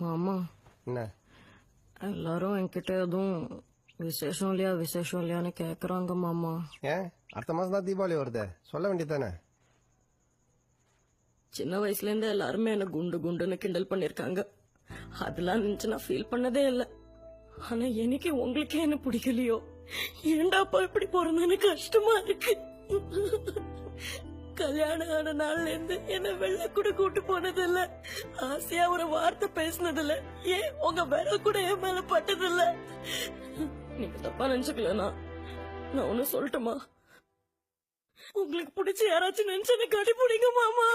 மாமா என்ன எல்லாரும் என்கிட்ட எதுவும் விசேஷம் இல்லையான்னு கேக்குறாங்க மாமா. ஏன் அடுத்த மாசம் தான் தீபாவளி வருது, சொல்ல வேண்டியதானே? சின்ன வயசுல இருந்து எல்லாருமே என்ன குண்டு குண்டுன்னு கிண்டல் பண்ணிருக்காங்க. அதெல்லாம் நினைச்சு நான் ஃபீல் பண்ணதே இல்ல. ஆனா எனக்கு உங்களுக்கே என்ன பிடிக்கலையோ, ஏண்டாப்பா இப்படி பிறந்தேன்னு கஷ்டமா இருக்கு. கல்யாணம் ஆன நாள்ல இருந்து என்ன வெள்ள கூட கூட்டு போனதில்ல, ஆசையா ஒரு வார்த்தை பேசினதில்ல, ஏன் உங்க விரல் கூட என் மேல பட்டதில்ல. நீங்க தப்பா நினைச்சுக்கலனா நான் ஒண்ணு சொல்லட்டுமா? உங்களுக்கு பிடிச்ச யாராச்சும் நினைச்சு எனக்கு கட்டி பிடிங்க மாமா.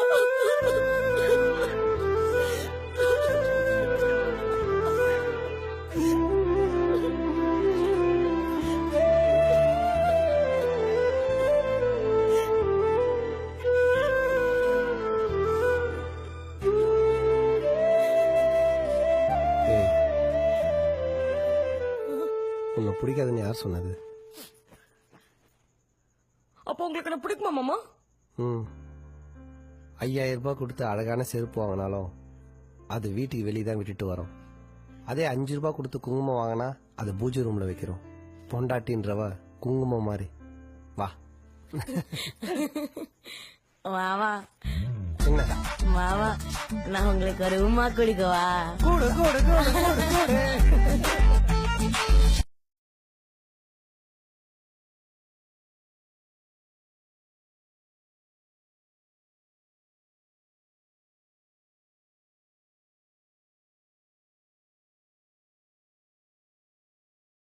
உன்னை பிடிக்காதுன்னு யார் சொன்னது? அப்போ உங்களுக்கு என்ன பிடிக்குமா மாமா? 5000 ரூபாய் கொடுத்து அழகான செருப்பு வாங்கினாலும் அது வீட்டுக்கு வெளியே தான் விட்டுட்டு வரோம். அதே 5 ரூபாய் கொடுத்து குங்குமம் வாங்கினா அது பூஜை ரூம்ல வைக்கிறோம். பொண்டாட்டின்றவ குங்குமம் மாதிரி. வா மாமா என்ன மாமா, நான் உங்களுக்கு ஒரு உமா குடிக்கவா? கூடு கூடு கூடு கூடு கூடு